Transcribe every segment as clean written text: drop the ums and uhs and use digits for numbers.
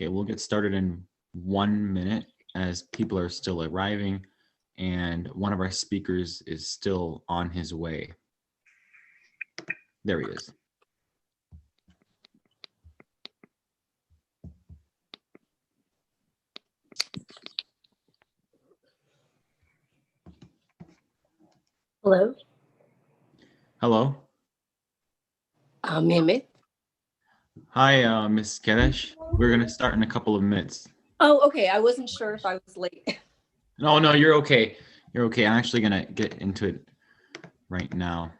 Okay, we'll get started in 1 minute as people are still arriving and one of our speakers is still on his way. There he is. Hello. Hello. Mehmet. Hi, Ms. Kedesh. We're going to start in a couple of minutes. Oh, okay. I wasn't sure if I was late. No, you're okay. You're okay. I'm actually going to get into it right now.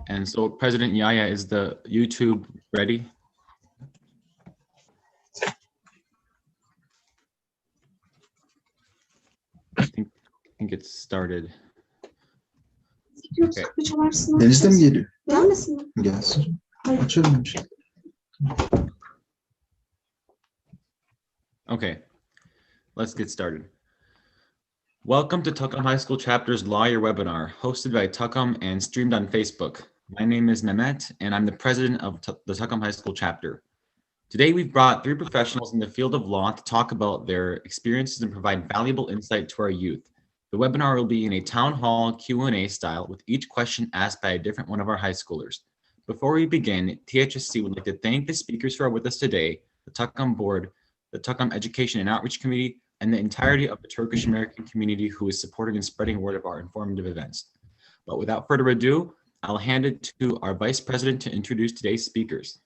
And so President Yaya, is the YouTube ready? I think it's started. Okay. Deniz'de mi geliyor? Gelsin. Açalım. Okay, let's get started. Welcome to Tucum High School Chapter's Lawyer Webinar, hosted by Tucum and streamed on Facebook. My name is Mehmet, and I'm the president of the Tucum High School Chapter. Today, we've brought 3 professionals in the field of law to talk about their experiences and provide valuable insight to our youth. The webinar will be in a town hall Q&A style, with each question asked by a different one of our high schoolers. Before we begin, THSC would like to thank the speakers who are with us today, the Tucum Board, the Tucum Education and Outreach Committee, and the entirety of the Turkish American community who is supporting and spreading word of our informative events. But without further ado, I'll hand it to our Vice President to introduce today's speakers.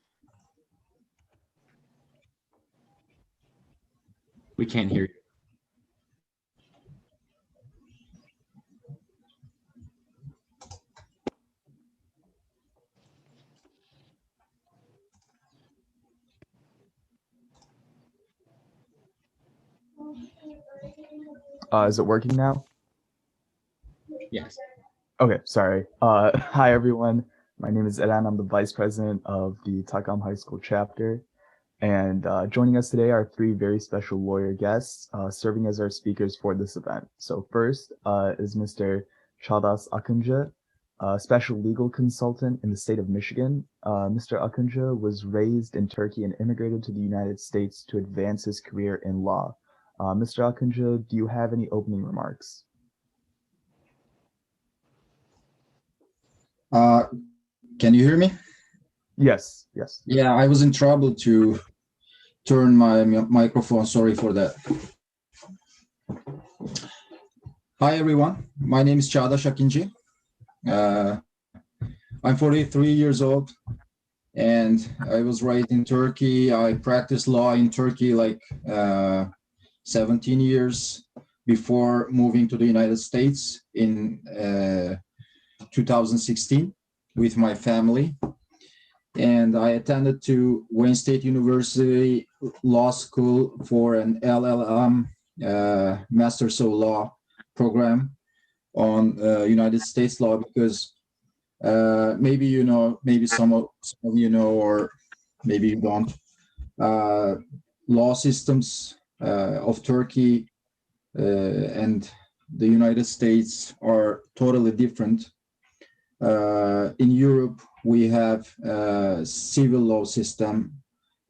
We can't hear you. Is it working now? Yes. Okay, sorry. Hi, everyone. My name is Edan. I'm the Vice President of the Tucum High School Chapter. And joining us today are 3 very special lawyer guests serving as our speakers for this event. So first is Mr. Çağdaş Akıncı, a special legal consultant in the state of Michigan. Mr. Akıncı was raised in Turkey and immigrated to the United States to advance his career in law. Mr. Akıncı, do you have any opening remarks? Can you hear me? Yes. Yeah, I was in trouble to turn my microphone. Sorry for that. Hi, everyone. My name is Çağdaş Akıncı. I'm 43 years old, and I was raised in Turkey. I practiced law in Turkey like 17 years before moving to the United States in 2016 with my family. And I attended to Wayne State University Law School for an LLM, Masters of Law program on United States law, because maybe you know, maybe some of you know, or maybe you don't. Law systems of Turkey and the United States are totally different. In Europe, we have a civil law system,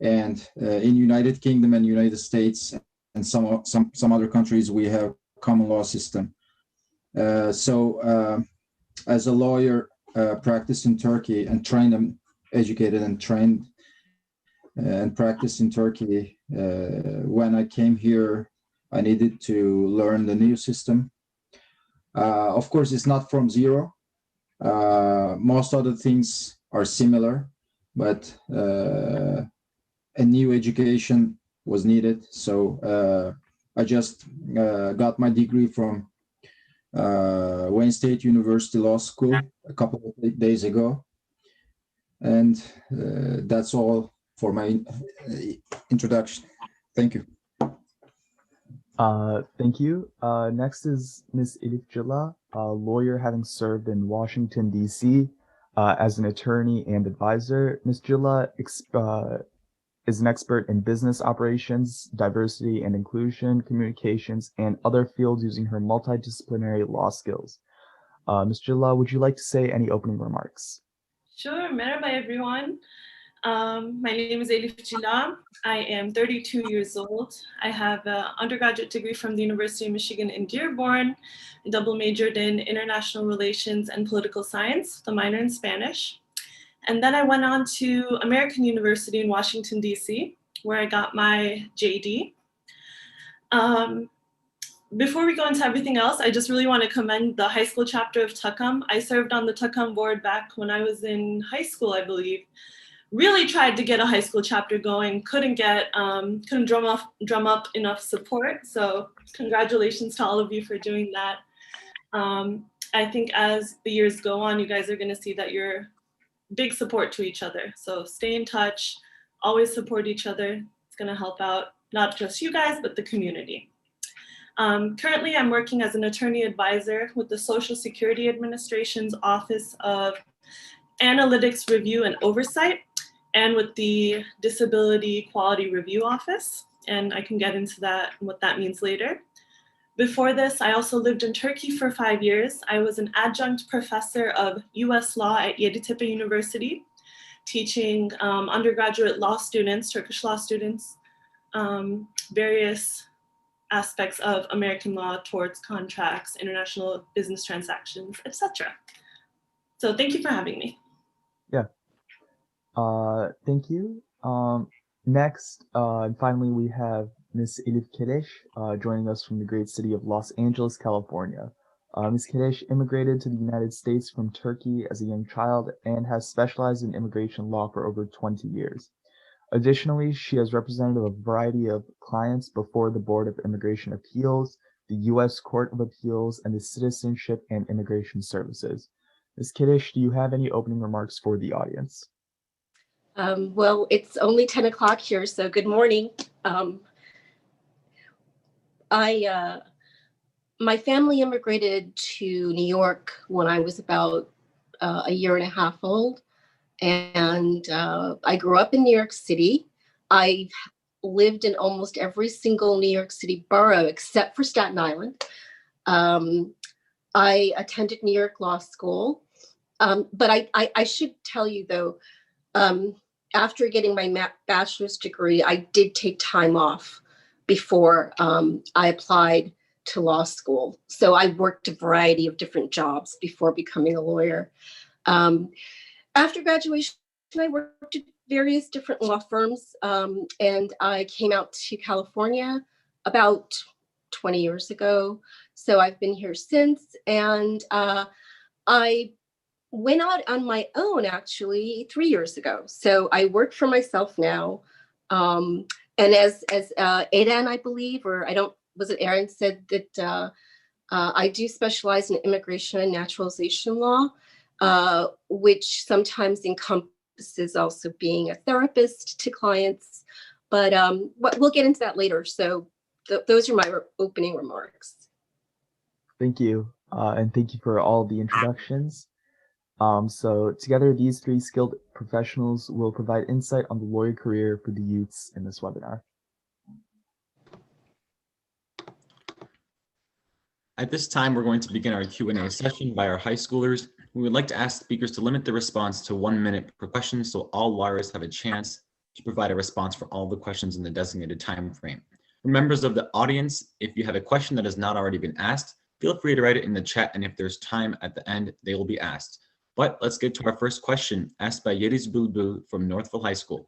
and in United Kingdom and United States and some other countries, we have common law system. So as a lawyer, practiced in Turkey and trained and educated and trained and practiced in Turkey. When I came here, I needed to learn the new system. Of course, it's not from zero. Most other things are similar, but a new education was needed. So I just got my degree from Wayne State University Law School a couple of days ago. And that's all for my introduction. Thank you. Thank you. Next is Ms. Elif Cila, a lawyer having served in Washington, D.C. As an attorney and advisor. Ms. Cila is an expert in business operations, diversity and inclusion, communications, and other fields using her multidisciplinary law skills. Ms. Cila, would you like to say any opening remarks? Sure. Merhaba, everyone. My name is Elif Jila. I am 32 years old. I have an undergraduate degree from the University of Michigan in Dearborn, double majored in international relations and political science, the minor in Spanish. And then I went on to American University in Washington, D.C., where I got my JD. Before we go into everything else, I just really want to commend the high school chapter of TUCUM. I served on the TUCUM board back when I was in high school, I believe. Really tried to get a high school chapter going, couldn't drum up enough support. So congratulations to all of you for doing that. I think as the years go on, you guys are gonna see that you're big support to each other. So stay in touch, always support each other. It's gonna help out not just you guys, but the community. Currently, I'm working as an attorney advisor with the Social Security Administration's Office of Analytics Review and Oversight, and with the Disability Quality Review Office. And I can get into that and what that means later. Before this, I also lived in Turkey for 5 years. I was an adjunct professor of US law at Yeditepe University, teaching undergraduate law students, Turkish law students, various aspects of American law towards contracts, international business transactions, etc. So thank you for having me. Yeah. Thank you. Next, and finally, we have Ms. Elif Kirish joining us from the great city of Los Angeles, California. Ms. Kirish immigrated to the United States from Turkey as a young child and has specialized in immigration law for over 20 years. Additionally, she has represented a variety of clients before the Board of Immigration Appeals, the U.S. Court of Appeals, and the Citizenship and Immigration Services. Ms. Kirish, do you have any opening remarks for the audience? Well, it's only 10 o'clock here, so good morning. My family immigrated to New York when I was about a year and a half old. And I grew up in New York City. I've lived in almost every single New York City borough except for Staten Island. I attended New York Law School. But I should tell you, though, after getting my bachelor's degree, I did take time off before I applied to law school. So I worked a variety of different jobs before becoming a lawyer. After graduation, I worked at various different law firms, and I came out to California about 20 years ago. So I've been here since, and I went out on my own actually 3 years ago. So I work for myself now. And as Aidan, I believe, or was it Aaron said that I do specialize in immigration and naturalization law, which sometimes encompasses also being a therapist to clients. But we'll get into that later. So those are my opening remarks. Thank you. And thank you for all the introductions. So together, these three skilled professionals will provide insight on the lawyer career for the youths in this webinar. At this time, we're going to begin our Q&A session by our high schoolers. We would like to ask speakers to limit the response to 1 minute per question so all lawyers have a chance to provide a response for all the questions in the designated time frame. For members of the audience, if you have a question that has not already been asked, feel free to write it in the chat, and if there's time at the end, they will be asked. But let's get to our first question, asked by Yeriz Bulbul from Northville High School.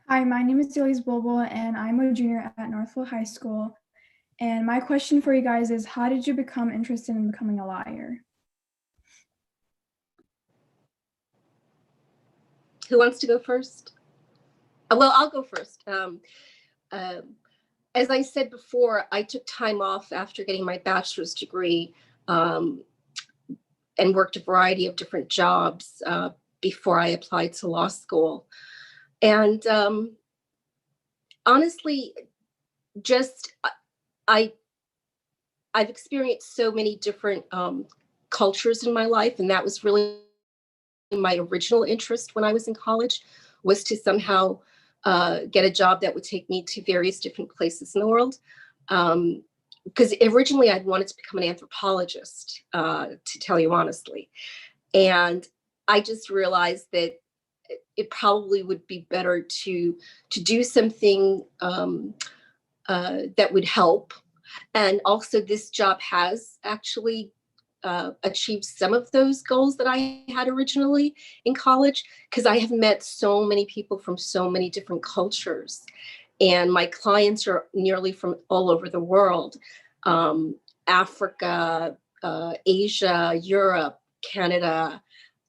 Hi, my name is Yeliz Bulbul, and I'm a junior at Northville High School. And my question for you guys is, how did you become interested in becoming a lawyer? Who wants to go first? Well, I'll go first. As I said before, I took time off after getting my bachelor's degree and worked a variety of different jobs before I applied to law school. And honestly, just I've experienced so many different cultures in my life, and that was really my original interest when I was in college, was to somehow get a job that would take me to various different places in the world. Because originally I'd wanted to become an anthropologist, to tell you honestly. And I just realized that it probably would be better to do something that would help. And also, this job has actually achieved some of those goals that I had originally in college, because I have met so many people from so many different cultures. And my clients are nearly from all over the world, Africa, Asia, Europe, Canada,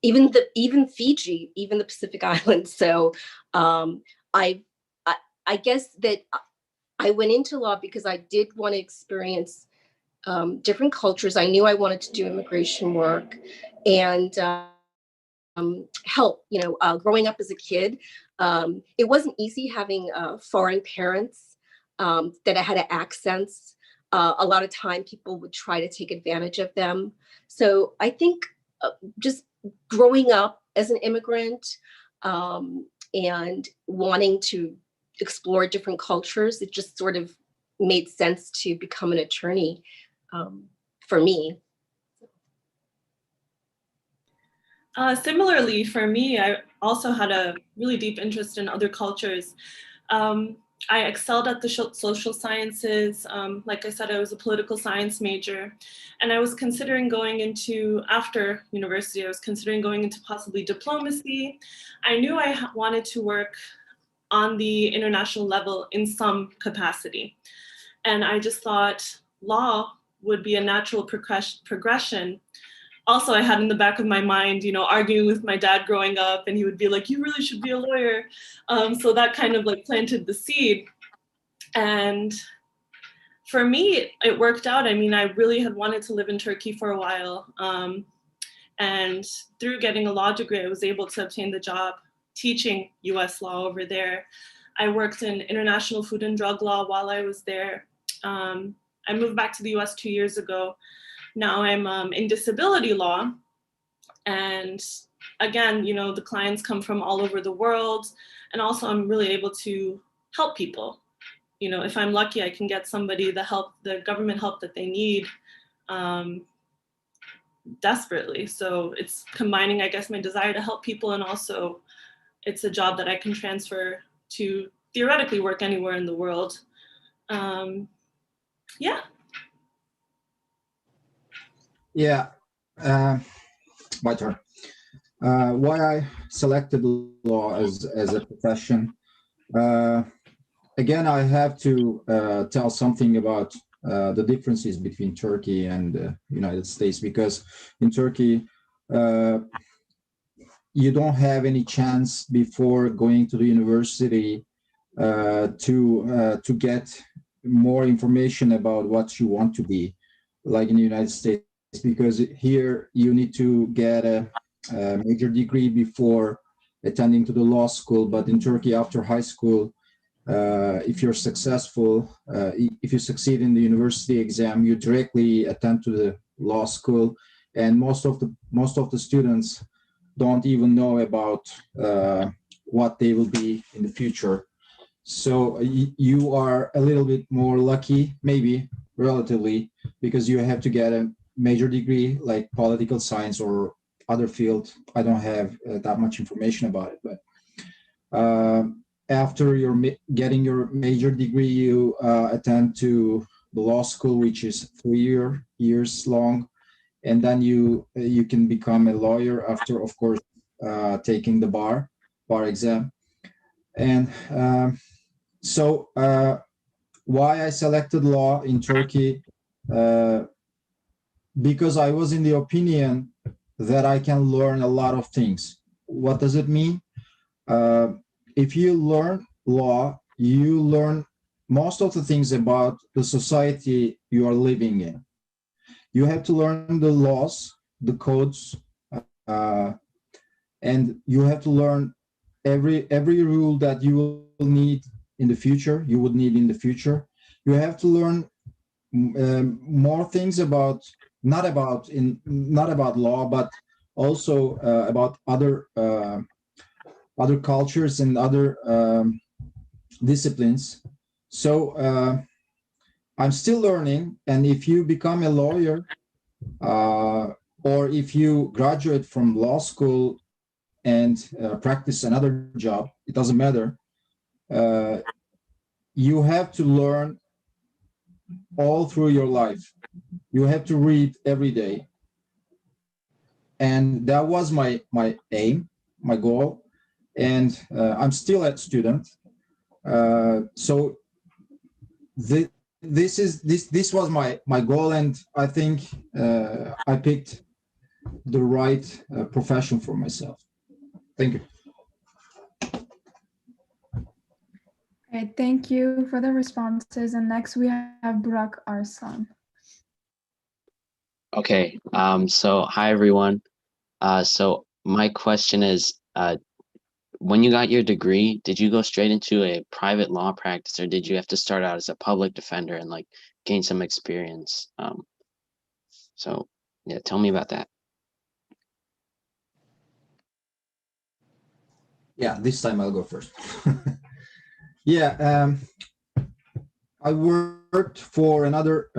even Fiji, even the Pacific Islands. So um, I, I I guess that I went into law because I did want to experience different cultures. I knew I wanted to do immigration work and help. Growing up as a kid, it wasn't easy having foreign parents that I had accents. A lot of time people would try to take advantage of them. So I think just growing up as an immigrant and wanting to explore different cultures, it just sort of made sense to become an attorney for me. Similarly, for me, I also had a really deep interest in other cultures. I excelled at the social sciences. Like I said, I was a political science major, and I was considering going into, after university, I was considering going into possibly diplomacy. I knew I wanted to work on the international level in some capacity. And I just thought law would be a natural progression. Also, I had in the back of my mind, arguing with my dad growing up, and he would be like, you really should be a lawyer. So that kind of like planted the seed. And for me, it worked out. I mean, I really had wanted to live in Turkey for a while. And through getting a law degree, I was able to obtain the job teaching US law over there. I worked in international food and drug law while I was there. I moved back to the US 2 years ago. Now I'm in disability law. And again, the clients come from all over the world. And also I'm really able to help people. If I'm lucky, I can get somebody the government help that they need desperately. So it's combining, I guess, my desire to help people, and also it's a job that I can transfer to theoretically work anywhere in the world. Yeah. Yeah, my turn. Why I selected law as a profession. Again, I have to tell something about the differences between Turkey and the United States, because in Turkey, you don't have any chance before going to the university to get more information about what you want to be, like in the United States, because here you need to get a major degree before attending to the law school. But in Turkey, after high school, if you're successful, if you succeed in the university exam, you directly attend to the law school, and most of the students don't even know about what they will be in the future. So you are a little bit more lucky, maybe relatively, because you have to get a major degree like political science or other field. I don't have that much information about it, but after getting your major degree, you attend to the law school, which is 3 years long, and then you can become a lawyer after, of course, taking the bar exam. And so why I selected law in Turkey, because I was in the opinion that I can learn a lot of things. What does it mean? If you learn law, you learn most of the things about the society you are living in. You have to learn the laws, the codes, and you have to learn every rule that you will need in the future. You would need in the future. You have to learn more things about not about law, but also about other cultures and other disciplines. So I'm still learning, and if you become a lawyer or if you graduate from law school, and practice another job, it doesn't matter. You have to learn all through your life. You have to read every day. And that was my aim, my goal. And I'm still a student. So this was my goal, and I think I picked the right profession for myself. Thank you. Okay, thank you for the responses. And next we have Burak Arslan. Okay, so hi everyone. So my question is, when you got your degree, did you go straight into a private law practice, or did you have to start out as a public defender and like gain some experience? So yeah, tell me about that. Yeah, this time I'll go first. Yeah, I worked for another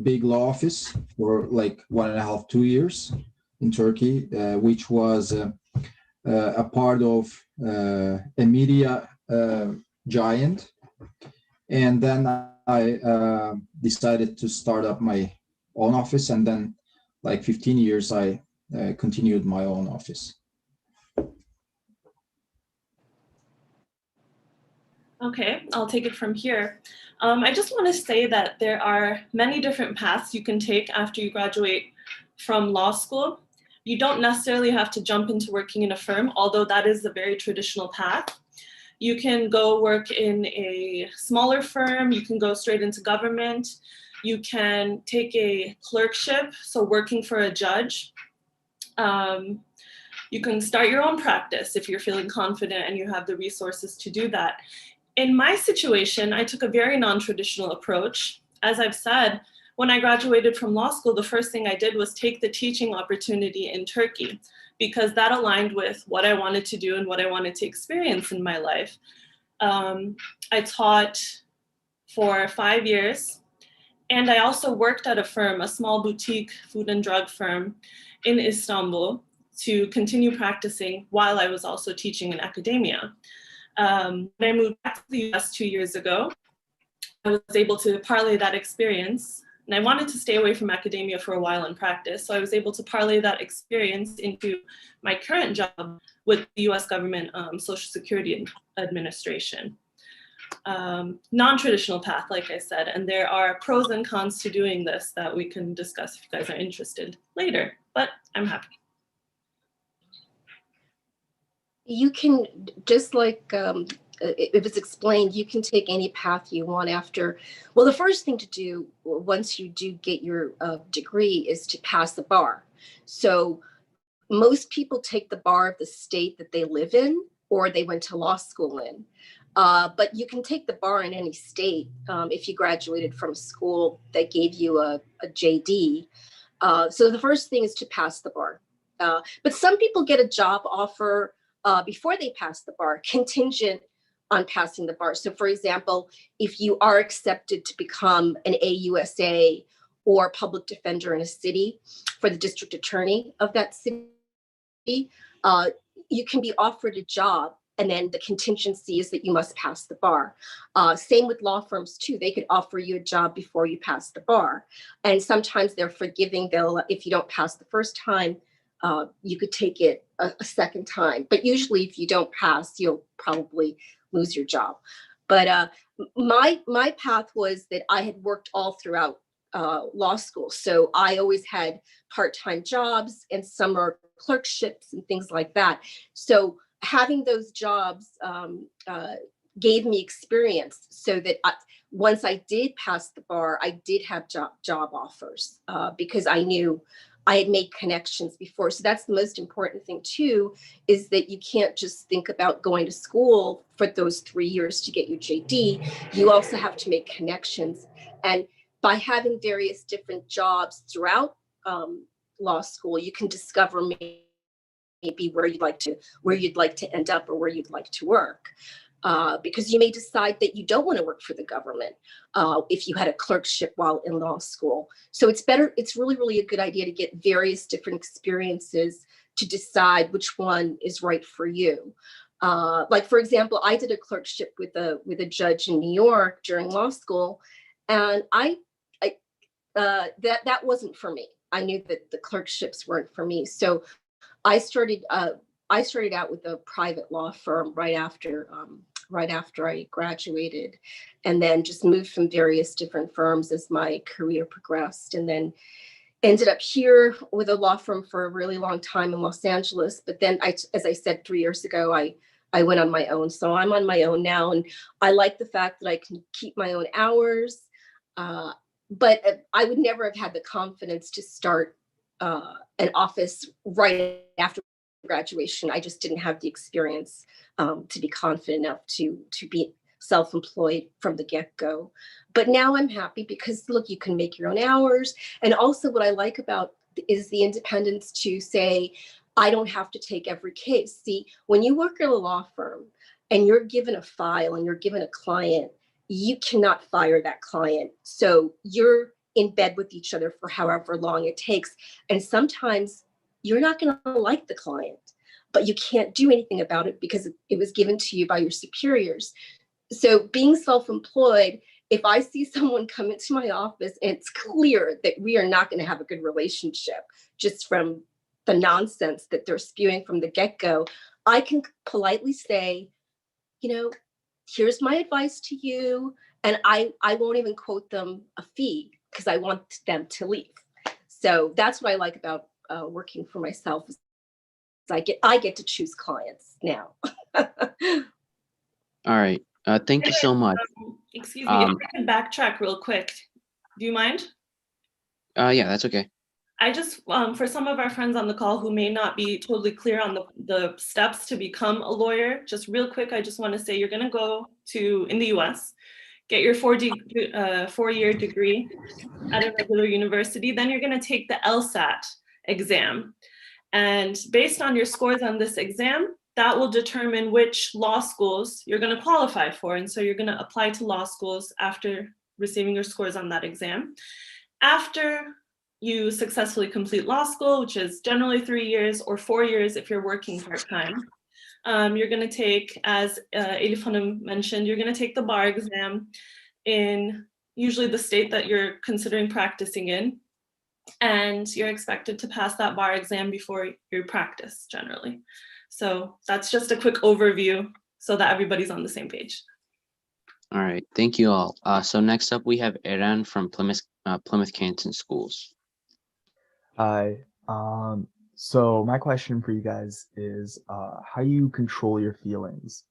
big law office for like 1.5, 2 years in Turkey, which was a part of a media giant. And then I decided to start up my own office, and then like 15 years I continued my own office. Okay, I'll take it from here. I just want to say that there are many different paths you can take after you graduate from law school. You don't necessarily have to jump into working in a firm, although that is a very traditional path. You can go work in a smaller firm, you can go straight into government, you can take a clerkship, so working for a judge. You can start your own practice if you're feeling confident and you have the resources to do that. In my situation, I took a very non-traditional approach. As I've said, when I graduated from law school, the first thing I did was take the teaching opportunity in Turkey, because that aligned with what I wanted to do and what I wanted to experience in my life. I taught for 5 years, and I also worked at a firm, a small boutique food and drug firm in Istanbul, to continue practicing while I was also teaching in academia. When I moved back to the US 2 years ago, I was able to parlay that experience, and I wanted to stay away from academia for a while and practice, so I was able to parlay that experience into my current job with the US government Social Security Administration. Non-traditional path, like I said, and there are pros and cons to doing this that we can discuss if you guys are interested later, but I'm happy. You can, just like it was explained, you can take any path you want after. Well, the first thing to do once you do get your degree is to pass the bar. So most people take the bar of the state that they live in or they went to law school in. But you can take the bar in any state if you graduated from a school that gave you a JD. So the first thing is to pass the bar. But some people get a job offer before they pass the bar, contingent on passing the bar. So for example, if you are accepted to become an AUSA or public defender in a city for the district attorney of that city, you can be offered a job, and then the contingency is that you must pass the bar. Same with law firms too. They could offer you a job before you pass the bar. And sometimes they're forgiving. If you don't pass the first time, you could take it a second time. But usually if you don't pass, you'll probably lose your job. But my path was that I had worked all throughout law school. So I always had part-time jobs and summer clerkships and things like that. So having those jobs gave me experience, so that once I did pass the bar, I did have job offers because I knew I had made connections before. So that's the most important thing too, is that you can't just think about going to school for those 3 years to get your JD. You also have to make connections. And by having various different jobs throughout law school, you can discover maybe where you'd like to end up or where you'd like to work. Because you may decide that you don't want to work for the government if you had a clerkship while in law school. So it's really, really a good idea to get various different experiences to decide which one is right for you. Like, for example, I did a clerkship with a judge in New York during law school, and that wasn't for me. I knew that the clerkships weren't for me, so I started out with a private law firm right after I graduated, and then just moved from various different firms as my career progressed, and then ended up here with a law firm for a really long time in Los Angeles. But then, as I said, 3 years ago, I went on my own. So I'm on my own now, and I like the fact that I can keep my own hours. But I would never have had the confidence to start an office right after graduation. I just didn't have the experience to be confident enough to be self-employed from the get-go. But now I'm happy because, look, you can make your own hours. And also what I like about is the independence to say, I don't have to take every case. See, when you work at a law firm and you're given a file and you're given a client, you cannot fire that client. So you're in bed with each other for however long it takes. And sometimes you're not going to like the client, but you can't do anything about it because it was given to you by your superiors. So being self-employed, if I see someone come into my office and it's clear that we are not going to have a good relationship just from the nonsense that they're spewing from the get-go, I can politely say, here's my advice to you. And I won't even quote them a fee because I want them to leave. So that's what I like about working for myself. I get to choose clients now. All right. Thank you so much. Excuse me, if I can backtrack real quick. Do you mind? Yeah, that's okay. I just, for some of our friends on the call who may not be totally clear on the steps to become a lawyer, just real quick, I just want to say you're going to go in the US, get your 4-year degree at a regular university. Then you're going to take the LSAT exam. And based on your scores on this exam, that will determine which law schools you're going to qualify for. And so you're going to apply to law schools after receiving your scores on that exam. After you successfully complete law school, which is generally 3 years or 4 years if you're working part-time, you're going to take, as Elif Hanım mentioned, you're going to take the bar exam in usually the state that you're considering practicing in. And you're expected to pass that bar exam before you practice generally. So that's just a quick overview so that everybody's on the same page. All right, thank you all. So next up we have Eran from Plymouth Canton Schools. Hi. So my question for you guys is how do you control your feelings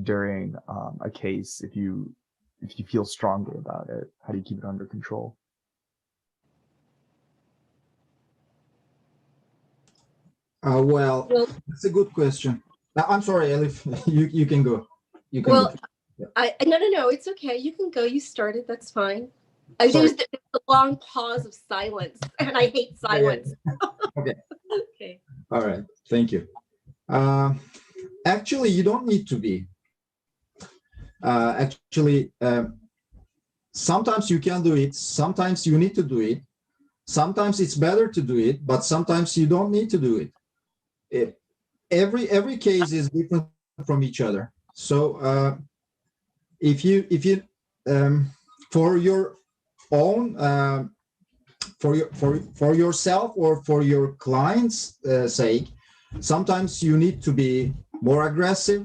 during a case if you feel strongly about it? How do you keep it under control? Well, that's a good question. I'm sorry, Elif, you can go. You can Well, go. No, it's okay. You can go. You started. That's fine. There's a long pause of silence, and I hate silence. Okay. Okay. All right. Thank you. Actually, you don't need to be. Sometimes you can do it. Sometimes you need to do it. Sometimes it's better to do it, but sometimes you don't need to do it. Every case is different from each other. So if you for your own for yourself or for your client's sake, sometimes you need to be more aggressive.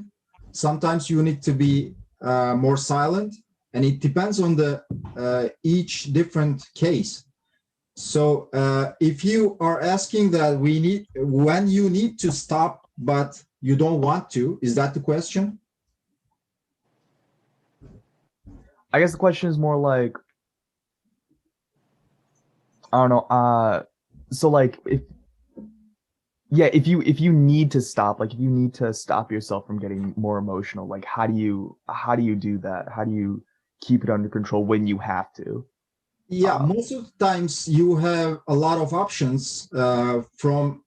Sometimes you need to be more silent, and it depends on the each different case. So if you are asking that when you need to stop, but you don't want to, is that the question? I guess the question is more like, I don't know. So like if you need to stop, like if you need to stop yourself from getting more emotional, like how do you do that? How do you keep it under control when you have to? Yeah, most of the times you have a lot of options from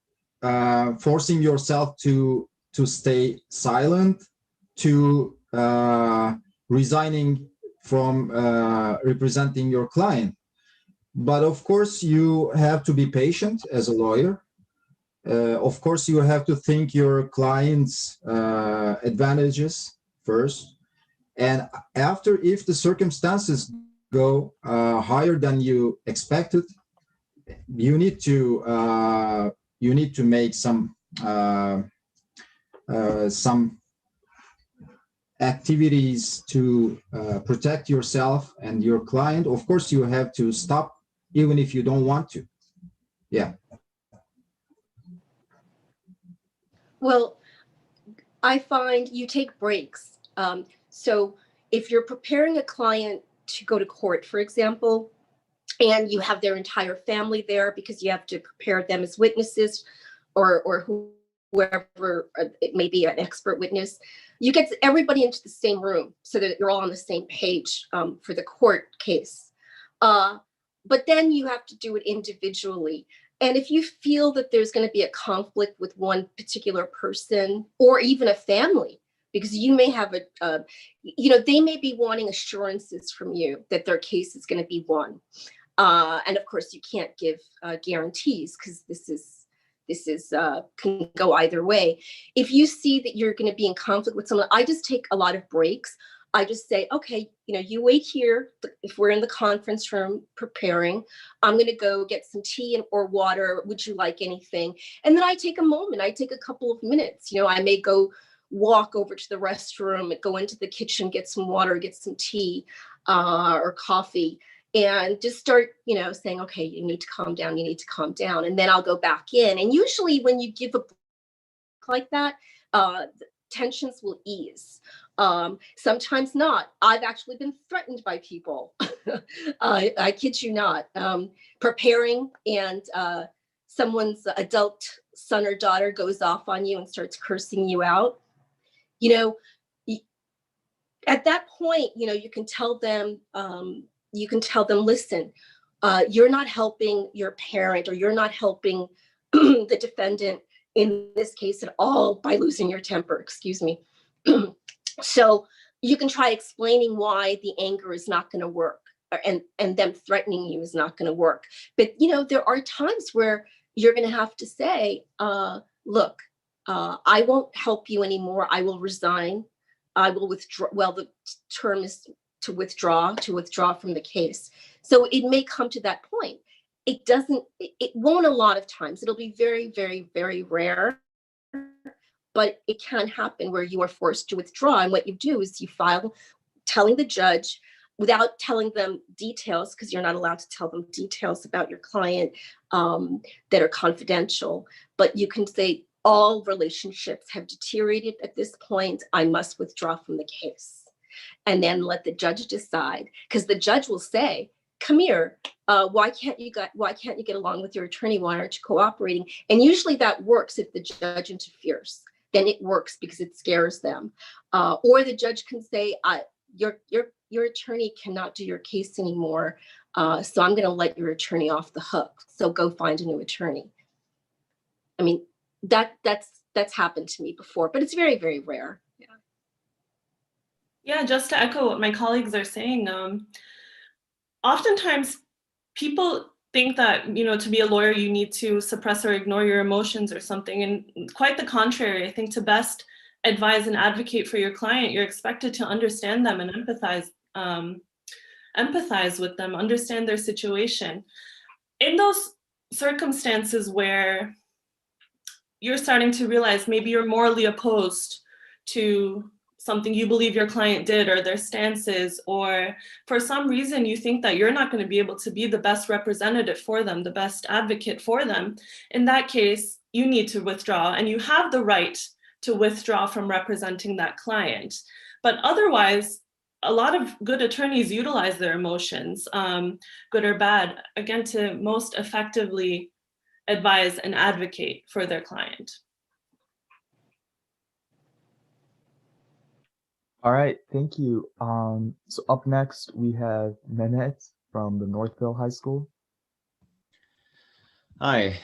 forcing yourself to stay silent to resigning from representing your client. But of course, you have to be patient as a lawyer. Of course, you have to think your client's advantages first. And after, if the circumstances go higher than you expected, you need to make some activities to protect yourself and your client. Of course, you have to stop even if you don't want to. Yeah. Well, I find you take breaks. So if you're preparing a client to go to court, for example, and you have their entire family there because you have to prepare them as witnesses, or whoever it may be, an expert witness, you get everybody into the same room so that you're all on the same page for the court case. But then you have to do it individually. And if you feel that there's going to be a conflict with one particular person or even a family, because you may have they may be wanting assurances from you that their case is going to be won. And of course, you can't give guarantees because this is can go either way. If you see that you're going to be in conflict with someone, I just take a lot of breaks. I just say, okay, you wait here. If we're in the conference room preparing, I'm going to go get some tea or water. Would you like anything? And then I take a moment. I take a couple of minutes. I may go walk over to the restroom, go into the kitchen, get some water, get some tea or coffee, and just start, saying, okay, you need to calm down. You need to calm down. And then I'll go back in. And usually when you give a break like that, tensions will ease. Sometimes not. I've actually been threatened by people. I kid you not. Preparing and someone's adult son or daughter goes off on you and starts cursing you out. At that point, you can tell them, listen, you're not helping your parent, or you're not helping the defendant in this case at all by losing your temper, excuse me. So you can try explaining why the anger is not going to work, and them threatening you is not going to work. But, there are times where you're going to have to say, look, I won't help you anymore. I will resign. I will withdraw. Well, the term is to withdraw from the case. So it may come to that point. It won't a lot of times. It'll be very, very, very rare, but it can happen where you are forced to withdraw. And what you do is you file telling the judge, without telling them details, because you're not allowed to tell them details about your client that are confidential, but you can say, all relationships have deteriorated at this point. I must withdraw from the case. And then let the judge decide, because the judge will say, come here, why can't you get along with your attorney? Why aren't you cooperating? And usually that works if the judge interferes. Then it works because it scares them. Or the judge can say, your attorney cannot do your case anymore, so I'm going to let your attorney off the hook. So go find a new attorney. I mean, that's happened to me before, but it's very, very rare. Yeah, just to echo what my colleagues are saying, oftentimes people think that, to be a lawyer, you need to suppress or ignore your emotions or something. And quite the contrary. I think to best advise and advocate for your client, you're expected to understand them and empathize with them, understand their situation. In those circumstances where you're starting to realize maybe you're morally opposed to something you believe your client did or their stances, or for some reason you think that you're not going to be able to be the best representative for them, the best advocate for them, in that case, you need to withdraw, and you have the right to withdraw from representing that client. But otherwise, a lot of good attorneys utilize their emotions, good or bad, again, to most effectively advise and advocate for their client. All right, thank you. So up next, we have Mehmet from the Northville High School. Hi,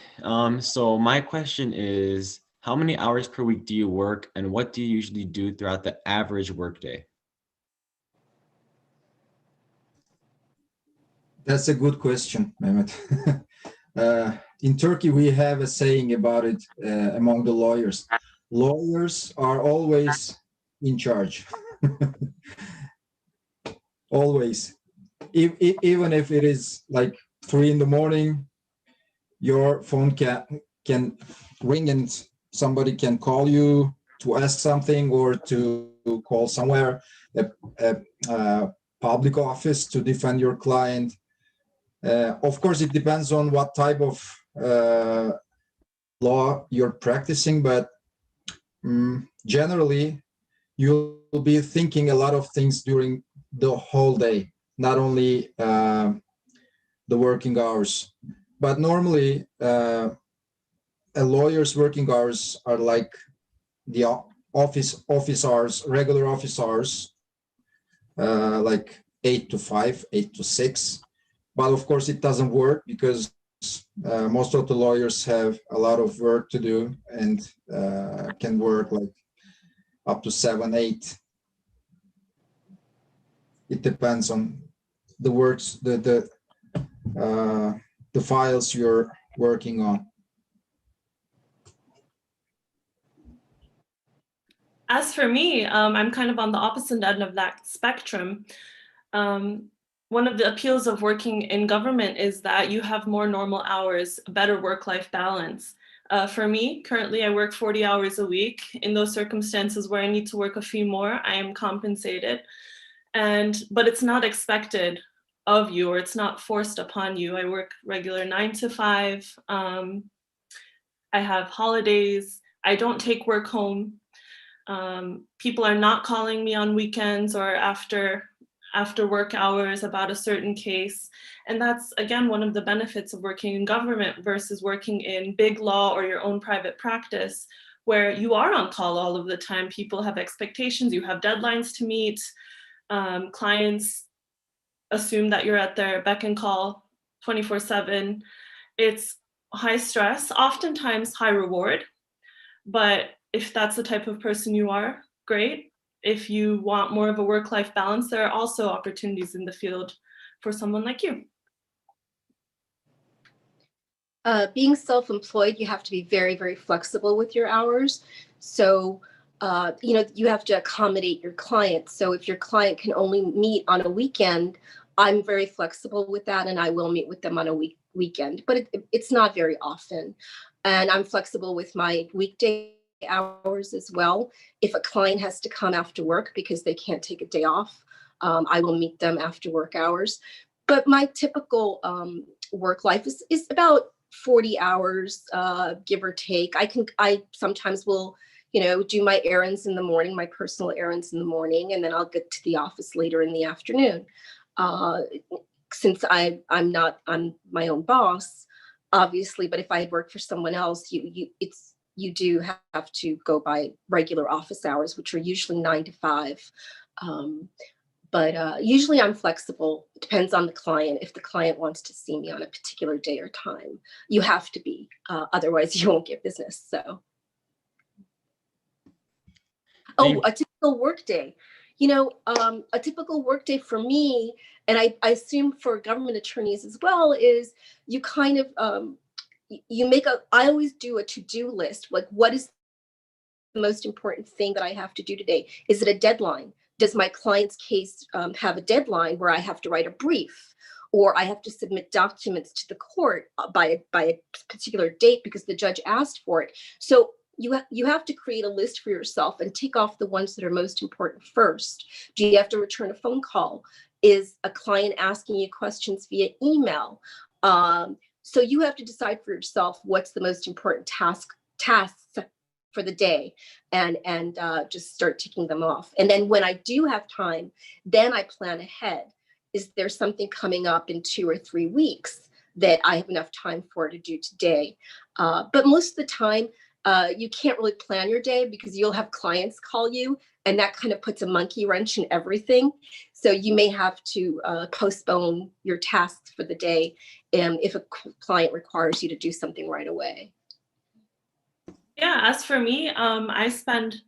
so my question is, how many hours per week do you work, and what do you usually do throughout the average workday? That's a good question, Mehmet. in Turkey, we have a saying about it among the lawyers. Lawyers are always in charge. Always. Even if it is like 3 in the morning, your phone can ring and somebody can call you to ask something or to call somewhere, a public office to defend your client. Of course, it depends on what type of law you're practicing, but generally, you'll be thinking a lot of things during the whole day, not only the working hours. But normally, a lawyer's working hours are like the office hours, regular office hours, like 8 to 5, 8 to 6. But of course, it doesn't work because most of the lawyers have a lot of work to do and can work like up to 7, 8. It depends on the works, the files you're working on. As for me, I'm kind of on the opposite end of that spectrum. One of the appeals of working in government is that you have more normal hours, better work-life balance. For me, currently I work 40 hours a week. In those circumstances where I need to work a few more, I am compensated. But it's not expected of you, or it's not forced upon you. I work regular 9 to 5. I have holidays. I don't take work home. People are not calling me on weekends or after work hours about a certain case. And that's, again, one of the benefits of working in government versus working in big law or your own private practice, where you are on call all of the time. People have expectations, you have deadlines to meet. Clients assume that you're at their beck and call 24/7. It's high stress, oftentimes high reward, but if that's the type of person you are, great. If you want more of a work-life balance, there are also opportunities in the field for someone like you. Being self-employed, you have to be very, very flexible with your hours. So, you have to accommodate your client. So if your client can only meet on a weekend, I'm very flexible with that, and I will meet with them on a weekend. But it's not very often. And I'm flexible with my weekday hours as well. If a client has to come after work because they can't take a day off, I will meet them after work hours. But my typical work life is about 40 hours, give or take. I sometimes will, do my errands in the morning, my personal errands in the morning, and then I'll get to the office later in the afternoon. Since I'm my own boss, obviously, but if I work for someone else, you do have to go by regular office hours, which are usually 9 to 5. But usually I'm flexible. It depends on the client. If the client wants to see me on a particular day or time, you have to be. Otherwise, you won't get business. So, a typical workday. A typical workday for me, and I assume for government attorneys as well, is you kind of I always do a to-do list. Like, what is the most important thing that I have to do today? Is it a deadline? Does my client's case have a deadline where I have to write a brief, or I have to submit documents to the court by a particular date because the judge asked for it? So you have to create a list for yourself and tick off the ones that are most important first. Do you have to return a phone call? Is a client asking you questions via email? So you have to decide for yourself what's the most important tasks for the day, and just start ticking them off. And then when I do have time, then I plan ahead. Is there something coming up in 2 or 3 weeks that I have enough time for to do today? But most of the time, you can't really plan your day because you'll have clients call you, and that kind of puts a monkey wrench in everything. So you may have to postpone your tasks for the day if a client requires you to do something right away. Yeah, as for me, I spend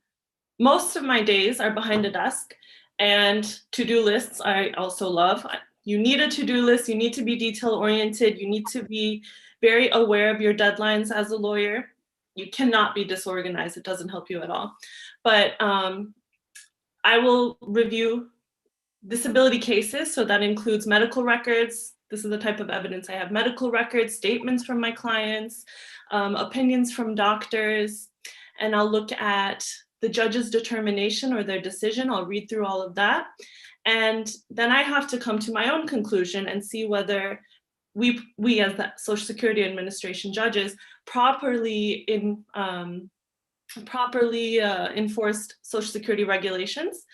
most of my days are behind a desk, and to-do lists I also love. You need a to-do list. You need to be detail oriented. You need to be very aware of your deadlines as a lawyer. You cannot be disorganized. It doesn't help you at all. But I will review disability cases. So that includes medical records. This is the type of evidence I have: medical records, statements from my clients, opinions from doctors, and I'll look at the judge's determination or their decision. I'll read through all of that. And then I have to come to my own conclusion and see whether we as the Social Security Administration judges properly enforced Social Security regulations.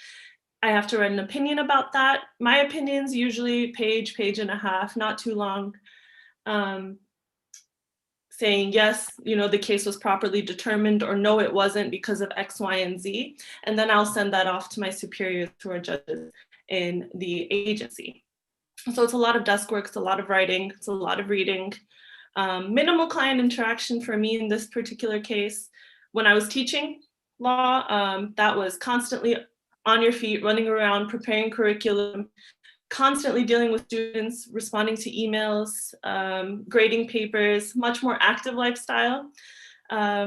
I have to write an opinion about that. My opinion's usually page and a half, not too long, saying yes, the case was properly determined, or no, it wasn't because of X, Y, and Z. And then I'll send that off to my superiors, who are judges in the agency. So it's a lot of desk work, it's a lot of writing, it's a lot of reading. Minimal client interaction for me in this particular case. When I was teaching law, that was constantly on your feet, running around, preparing curriculum, constantly dealing with students, responding to emails, grading papers, much more active lifestyle. Yeah.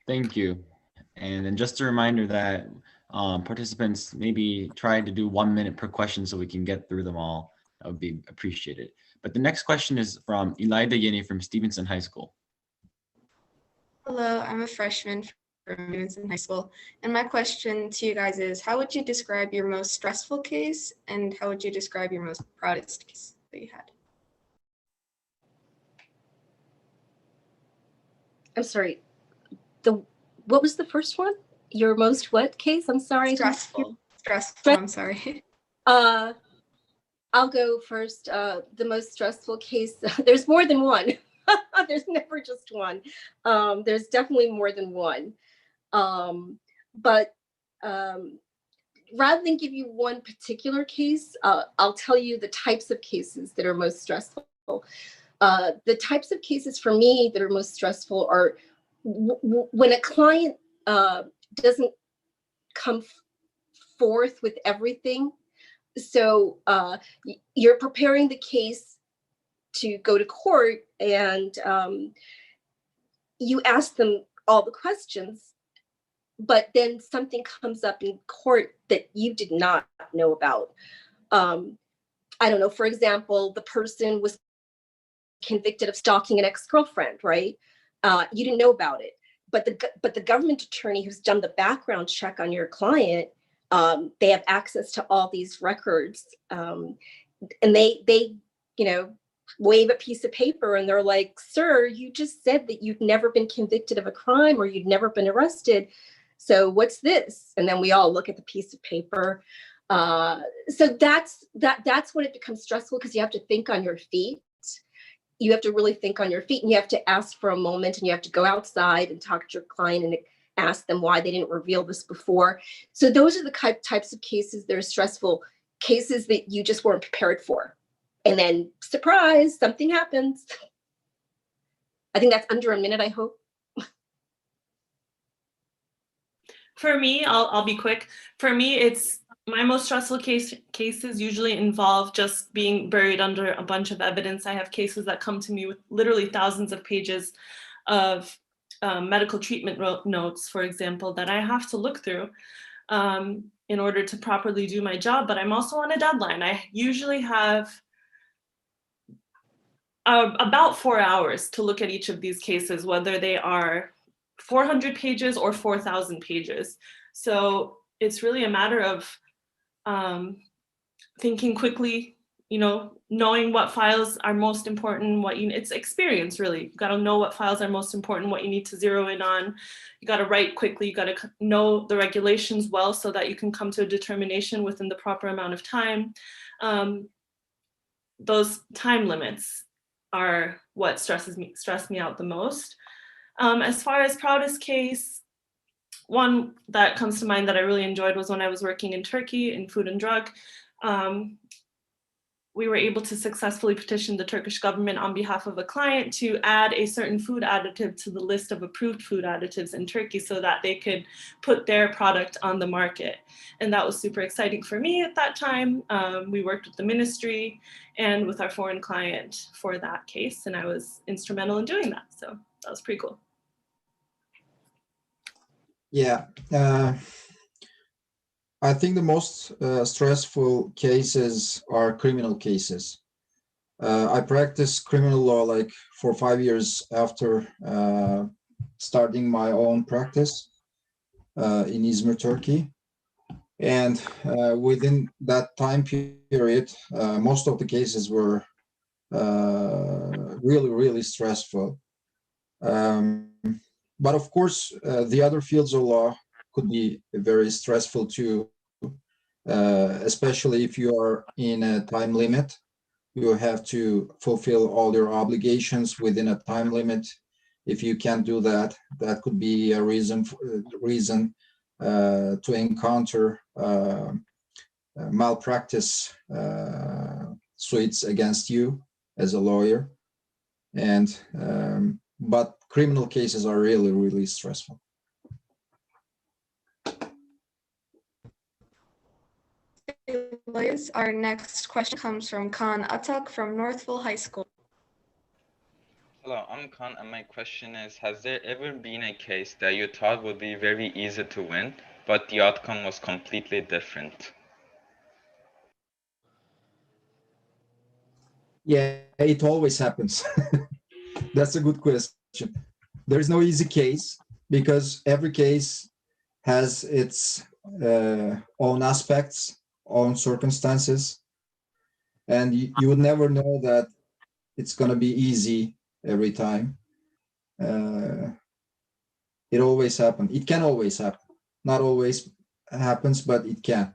Thank you. And then just a reminder that participants maybe try to do 1 minute per question so we can get through them all. That would be appreciated. But the next question is from Elida Yeni from Stevenson High School. Hello, I'm a freshman from Stevenson High School. And my question to you guys is, how would you describe your most stressful case, and how would you describe your most proudest case that you had? I'm sorry. What was the first one? Your most what case? I'm sorry. Stressful, I'm sorry. I'll go first. The most stressful case, there's more than one. There's never just one. There's definitely more than one. But rather than give you one particular case, I'll tell you the types of cases that are most stressful. The types of cases for me that are most stressful are when a client doesn't come forth with everything. So you're preparing the case to go to court, and you ask them all the questions, but then something comes up in court that you did not know about. I don't know, for example, the person was convicted of stalking an ex-girlfriend, right? You didn't know about it, but the government attorney who's done the background check on your client, they have access to all these records, and they wave a piece of paper and they're like, "Sir, you just said that you'd never been convicted of a crime or you'd never been arrested. So what's this?" And then we all look at the piece of paper. So that's when it becomes stressful, because you have to think on your feet. You have to really think on your feet, and you have to ask for a moment, and you have to go outside and talk to your client and ask them why they didn't reveal this before. So those are the types of cases that are stressful, cases that you just weren't prepared for. And then, surprise, something happens. I think that's under a minute, I hope. For me, I'll be quick. For me, it's my most stressful cases usually involve just being buried under a bunch of evidence. I have cases that come to me with literally thousands of pages of medical treatment notes, for example, that I have to look through in order to properly do my job. But I'm also on a deadline. I usually have about 4 hours to look at each of these cases, whether they are 400 pages or 4,000 pages. So it's really a matter of thinking quickly, knowing what files are most important, it's experience, really. You got to know what files are most important, what you need to zero in on. You got to write quickly. You got to know the regulations well so that you can come to a determination within the proper amount of time. Those time limits are what stress me out the most. As far as proudest case, one that comes to mind that I really enjoyed was when I was working in Turkey in food and drug. we were able to successfully petition the Turkish government on behalf of a client to add a certain food additive to the list of approved food additives in Turkey so that they could put their product on the market. And that was super exciting for me at that time. We worked with the ministry and with our foreign client for that case, and I was instrumental in doing that. So that was pretty cool. Yeah. I think the most stressful cases are criminal cases. I practiced criminal law like for 5 years after starting my own practice in Izmir, Turkey. And within that time period, most of the cases were really, really stressful. But of course, the other fields of law could be very stressful too, especially if you are in a time limit. You have to fulfill all your obligations within a time limit. If you can't do that, that could be a reason to encounter malpractice suits against you as a lawyer. And but criminal cases are really, really stressful. Lawyers, our next question comes from Khan Atak from Northville High School. Hello, I'm Khan, and my question is, has there ever been a case that you thought would be very easy to win, but the outcome was completely different? Yeah, it always happens. That's a good question. There is no easy case because every case has its own aspects, own circumstances, and you would never know that it's going to be easy every time. It always happens. It can always happen. Not always happens, but it can.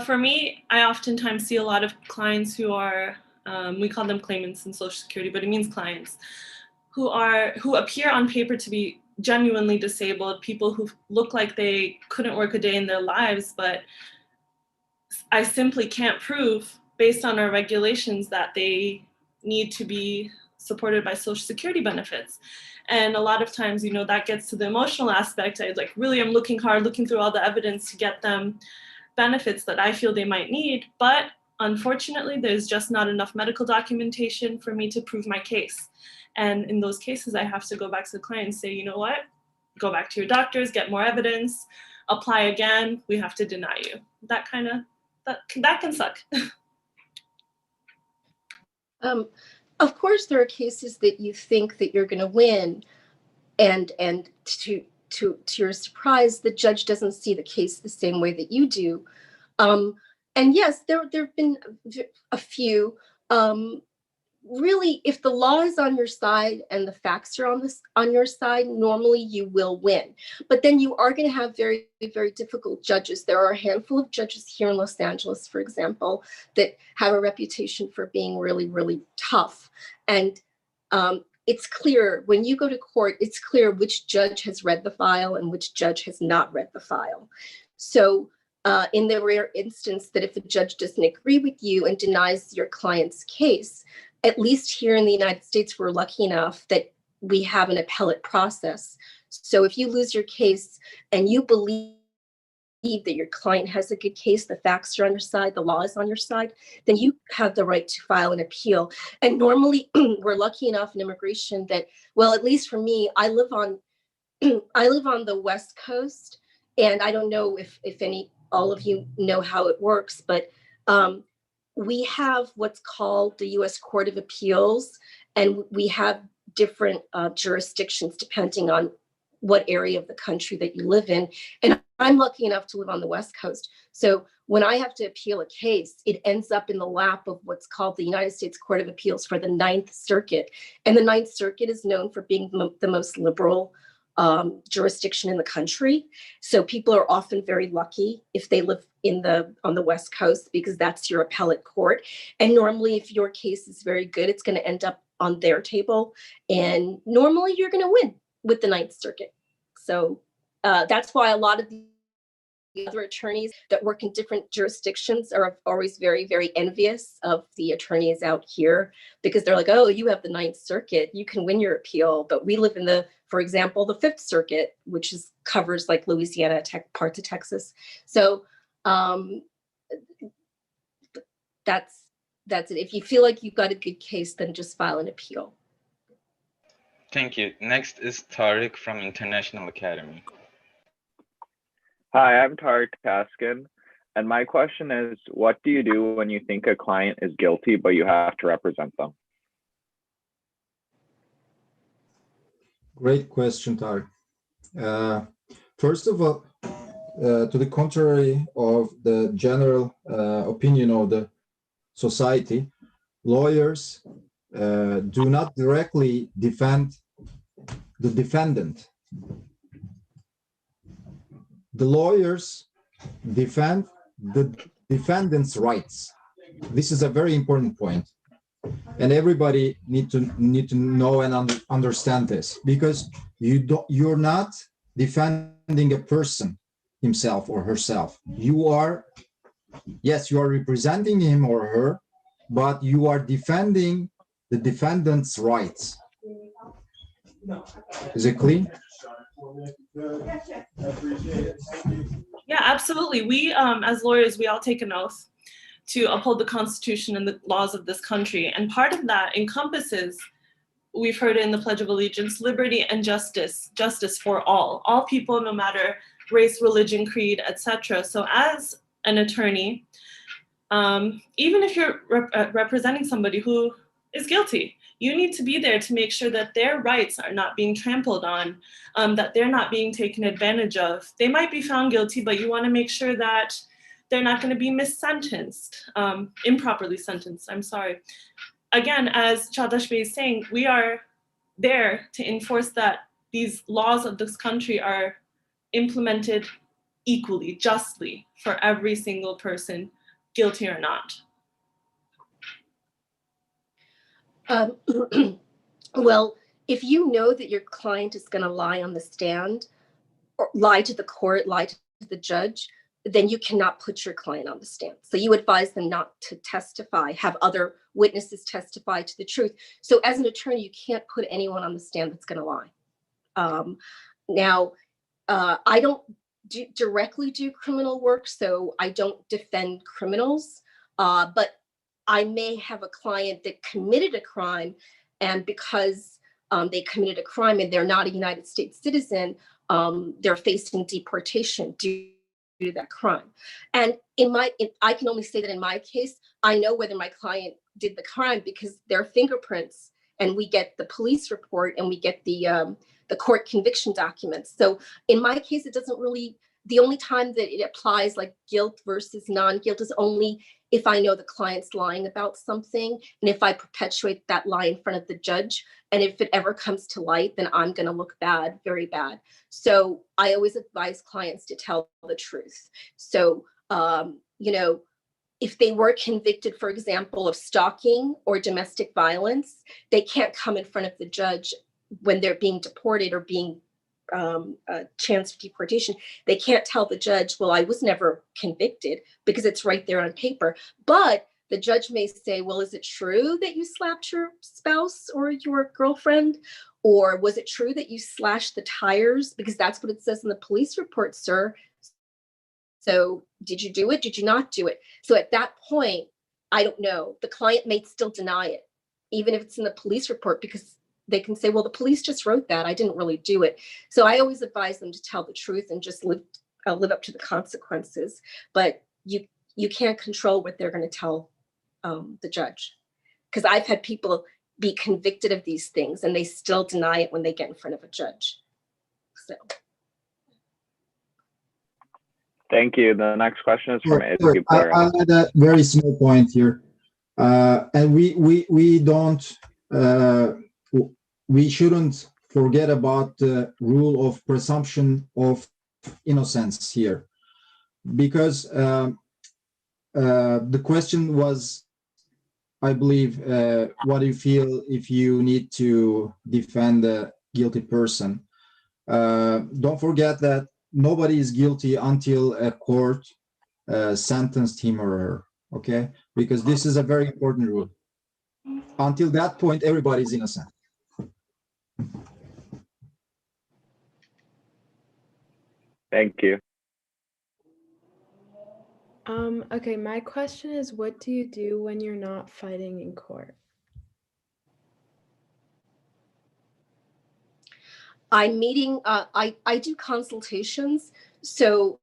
For me, I oftentimes see a lot of clients who are, we call them claimants in Social Security, but it means clients, who appear on paper to be genuinely disabled, people who look like they couldn't work a day in their lives, but I simply can't prove based on our regulations that they need to be supported by Social Security benefits. And a lot of times, you know, that gets to the emotional aspect. I really am looking hard, looking through all the evidence to get them benefits that I feel they might need, but unfortunately, there's just not enough medical documentation for me to prove my case. And in those cases, I have to go back to the client and say, you know what, go back to your doctors, get more evidence, apply again, we have to deny you. That can suck. Of course, there are cases that you think that you're going to win, and to your surprise, the judge doesn't see the case the same way that you do. And yes, there have been a few. Really, if the law is on your side and the facts are on your side, normally you will win. But then you are going to have very, very difficult judges. There are a handful of judges here in Los Angeles, for example, that have a reputation for being really, really tough. And it's clear when you go to court, it's clear which judge has read the file and which judge has not read the file. So in the rare instance that if a judge doesn't agree with you and denies your client's case, at least here in the United States, we're lucky enough that we have an appellate process. So if you lose your case and you believe that your client has a good case, the facts are on your side, the law is on your side, then you have the right to file an appeal. And normally we're lucky enough in immigration that, well, at least for me, I live on the West Coast, and I don't know if all of you know how it works, but we have what's called the U.S. Court of Appeals, and we have different jurisdictions depending on what area of the country that you live in. And I'm lucky enough to live on the West Coast. So when I have to appeal a case, it ends up in the lap of what's called the United States Court of Appeals for the Ninth Circuit. And the Ninth Circuit is known for being the most liberal jurisdiction in the country. So people are often very lucky if they live on the West Coast, because that's your appellate court. And normally if your case is very good, it's going to end up on their table. And normally you're going to win with the Ninth Circuit. So that's why a lot of the other attorneys that work in different jurisdictions are always very, very envious of the attorneys out here, because they're like, oh, you have the Ninth Circuit, you can win your appeal. But we live in for example, the Fifth Circuit, which covers like Louisiana, parts of Texas. So that's it. If you feel like you've got a good case, then just file an appeal. Thank you. Next is Tariq from International Academy. Hi, I'm Tariq Taskin, and my question is, what do you do when you think a client is guilty, but you have to represent them? Great question, Tariq. First of all, to the contrary of the general opinion of the society, lawyers do not directly defend the defendant. The lawyers defend the defendant's rights. This is a very important point, and everybody need to know and understand this, because you're not defending a person, himself or herself. You are representing him or her, but you are defending the defendant's rights. Is it clear? Yeah, absolutely. We, as lawyers, we all take an oath to uphold the Constitution and the laws of this country. And part of that encompasses, we've heard it in the Pledge of Allegiance, liberty and justice for all people, no matter race, religion, creed, etc. So as an attorney, even if you're representing somebody who is guilty, you need to be there to make sure that their rights are not being trampled on, that they're not being taken advantage of. They might be found guilty, but you want to make sure that they're not going to be mis-sentenced, improperly sentenced, I'm sorry. Again, as Çağdaş Bey is saying, we are there to enforce that these laws of this country are implemented equally, justly, for every single person, guilty or not. Well, if you know that your client is going to lie on the stand, or lie to the court, lie to the judge, then you cannot put your client on the stand. So you advise them not to testify, have other witnesses testify to the truth. So as an attorney, you can't put anyone on the stand that's going to lie. Now, I don't directly do criminal work, so I don't defend criminals, but I may have a client that committed a crime, and because they committed a crime and they're not a United States citizen, they're facing deportation due to that crime. And I can only say that in my case, I know whether my client did the crime because their fingerprints, and we get the police report and we get the court conviction documents. So in my case, it doesn't really, the only time that it applies, like guilt versus non-guilt, is only if I know the client's lying about something, and if I perpetuate that lie in front of the judge, and if it ever comes to light, then I'm going to look bad, very bad. So I always advise clients to tell the truth. So, if they were convicted, for example, of stalking or domestic violence, they can't come in front of the judge when they're being deported or being a chance for deportation. They can't tell the judge, well, I was never convicted, because it's right there on paper. But the judge may say, well, is it true that you slapped your spouse or your girlfriend? Or was it true that you slashed the tires? Because that's what it says in the police report, sir. So did you do it? Did you not do it? So at that point, I don't know. The client may still deny it, even if it's in the police report, because they can say, well, the police just wrote that, I didn't really do it. So I always advise them to tell the truth and just live up to the consequences. But you can't control what they're going to tell the judge. Because I've had people be convicted of these things and they still deny it when they get in front of a judge. So. Thank you. The next question is from Izzy. I had a very small point here. And we don't, we shouldn't forget about the rule of presumption of innocence here, because the question was, I believe, what do you feel if you need to defend a guilty person? don't forget that nobody is guilty until a court sentenced him or her, okay? Because this is a very important rule. Until that point, everybody's innocent. Thank you. Okay, my question is, what do you do when you're not fighting in court? I'm meeting, I do consultations. So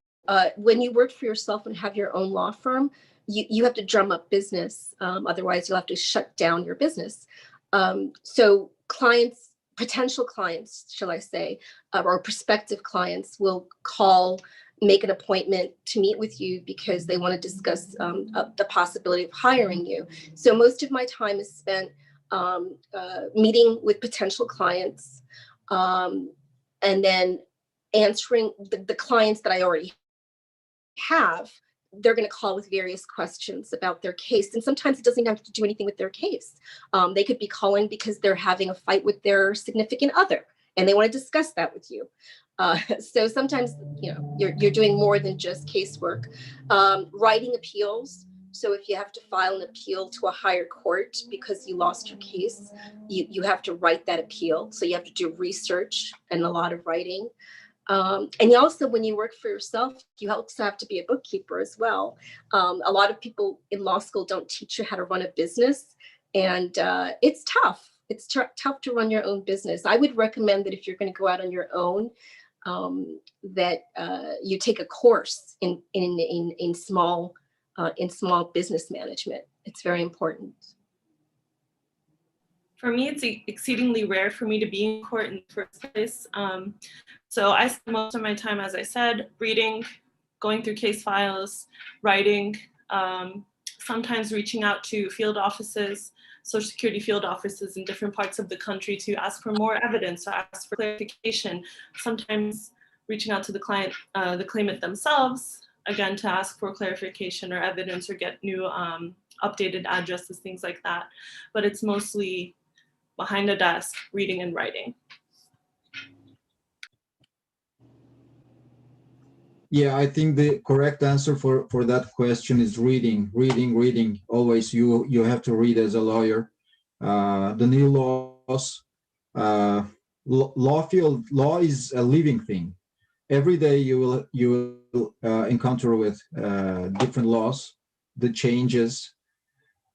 when you work for yourself and have your own law firm, you have to drum up business. Otherwise, you'll have to shut down your business. So clients, potential clients, shall I say, or prospective clients will call, make an appointment to meet with you because they want to discuss the possibility of hiring you. So most of my time is spent meeting with potential clients, and then answering the clients that I already have. They're going to call with various questions about their case. And sometimes it doesn't even have to do anything with their case. They could be calling because they're having a fight with their significant other and they want to discuss that with you. So sometimes, you know, you're doing more than just casework. Writing appeals. So if you have to file an appeal to a higher court because you lost your case, you have to write that appeal. So you have to do research and a lot of writing. And you also, when you work for yourself, you also have to be a bookkeeper as well. A lot of people in law school don't teach you how to run a business, and it's tough. It's tough to run your own business. I would recommend that if you're going to go out on your own, that you take a course in small business management. It's very important. For me, it's exceedingly rare for me to be in court in the first place. So I spend most of my time, as I said, reading, going through case files, writing, sometimes reaching out to field offices, Social Security field offices in different parts of the country to ask for more evidence or ask for clarification. Sometimes reaching out to the client, the claimant themselves, again, to ask for clarification or evidence or get new updated addresses, things like that. But it's mostly behind a desk, reading and writing. Yeah, I think the correct answer for that question is reading. Always, you have to read as a lawyer. The new laws, law is a living thing. Every day you will encounter with different laws, the changes,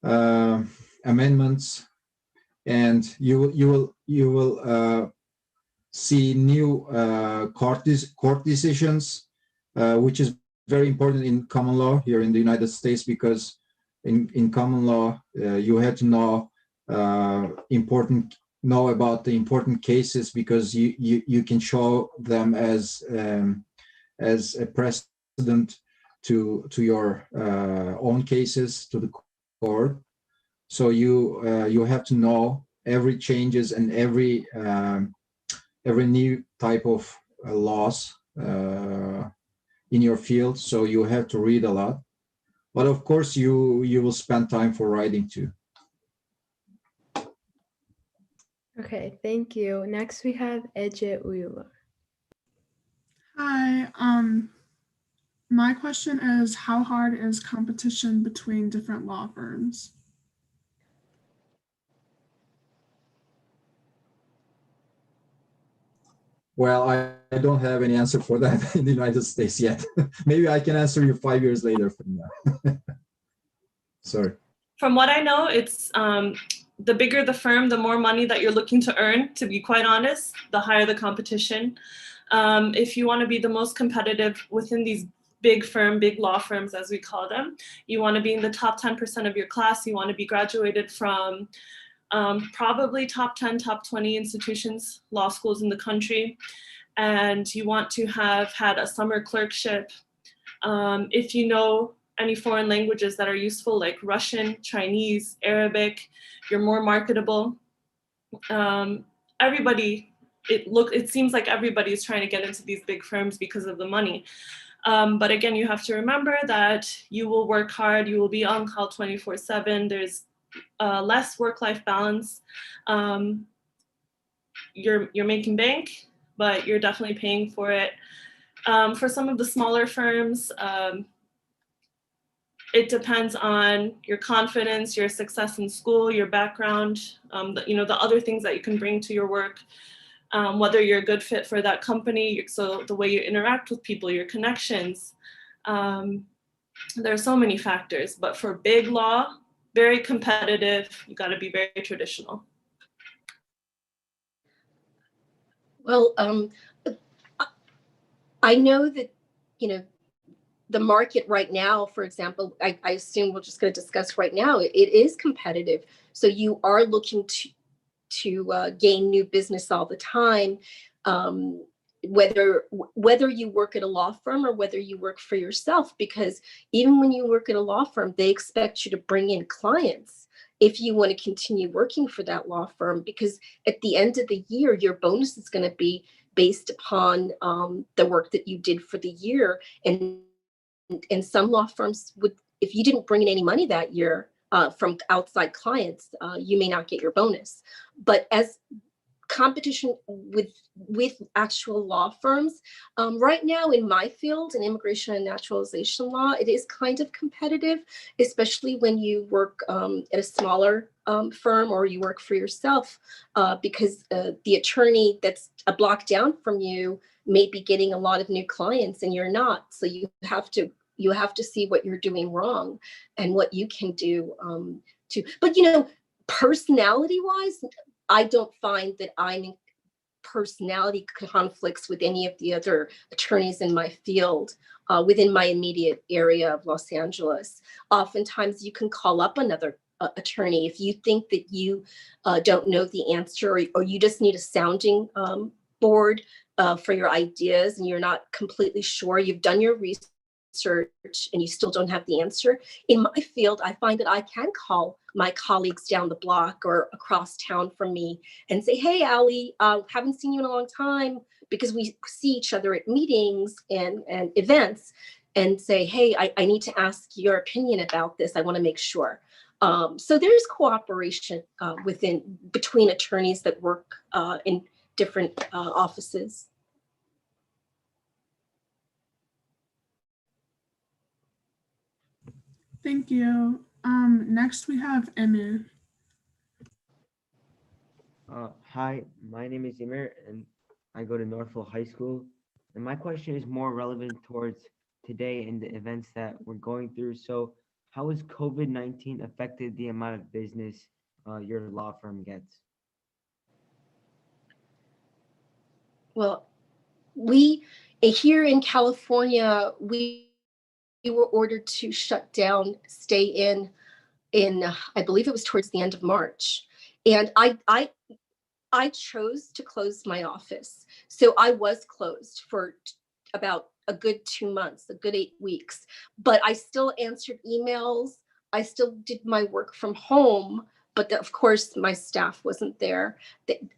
amendments, and you will see new court decisions, which is very important in common law here in the United States, because in common law you had to know about the important cases, because you can show them as a precedent to your own cases to the court. So you have to know every changes and every new type of laws in your field. So you have to read a lot, but of course you will spend time for writing too. Okay, thank you. Next we have Ece Uyulu. Hi, my question is, how hard is competition between different law firms? Well, I don't have any answer for that in the United States yet. Maybe I can answer you 5 years later from now. Sorry. From what I know, it's the bigger the firm, the more money that you're looking to earn, to be quite honest, the higher the competition. If you want to be the most competitive within these big law firms, as we call them, you want to be in the top 10% of your class. You want to be graduated from probably top 10, top 20 institutions, law schools in the country. And you want to have had a summer clerkship. If you know any foreign languages that are useful, like Russian, Chinese, Arabic, you're more marketable. It seems like everybody is trying to get into these big firms because of the money. But again, you have to remember that you will work hard, you will be on call 24/7. There's less work-life balance. You're making bank, but you're definitely paying for it. For some of the smaller firms, it depends on your confidence, your success in school, your background, the other things that you can bring to your work, whether you're a good fit for that company, so the way you interact with people, your connections. There are so many factors, but for big law, very competitive, you got to be very traditional. Well, I know that, the market right now, for example, I assume we're just going to discuss right now, it is competitive. So you are looking to gain new business all the time, whether you work at a law firm or whether you work for yourself, because even when you work at a law firm, they expect you to bring in clients if you want to continue working for that law firm, because at the end of the year, your bonus is going to be based upon the work that you did for the year. And some law firms would, if you didn't bring in any money that year from outside clients, you may not get your bonus. But as competition with actual law firms, right now in my field, in immigration and naturalization law, it is kind of competitive, especially when you work at a smaller firm or you work for yourself, because the attorney that's a block down from you may be getting a lot of new clients and you're not. So you have to see what you're doing wrong and what you can do but personality wise, I don't find that I'm in personality conflicts with any of the other attorneys in my field within my immediate area of Los Angeles. Oftentimes you can call up another attorney if you think that you don't know the answer, or you just need a sounding board for your ideas and you're not completely sure, you've done your research and you still don't have the answer. In my field, I find that I can call my colleagues down the block or across town from me and say, hey, Allie, haven't seen you in a long time, because we see each other at meetings and events, and say, hey, I need to ask your opinion about this. I want to make sure. So there's cooperation between attorneys that work in different offices. Thank you. Next we have Emir. Hi, my name is Emir and I go to Northville High School. And my question is more relevant towards today and the events that we're going through. So how has COVID-19 affected the amount of business your law firm gets? Well, we here in California, we were ordered to shut down, stay in I believe it was towards the end of March, and I chose to close my office, so I was closed for about a good 2 months, a good 8 weeks. But I still answered emails. I still did my work from home, but of course my staff wasn't there,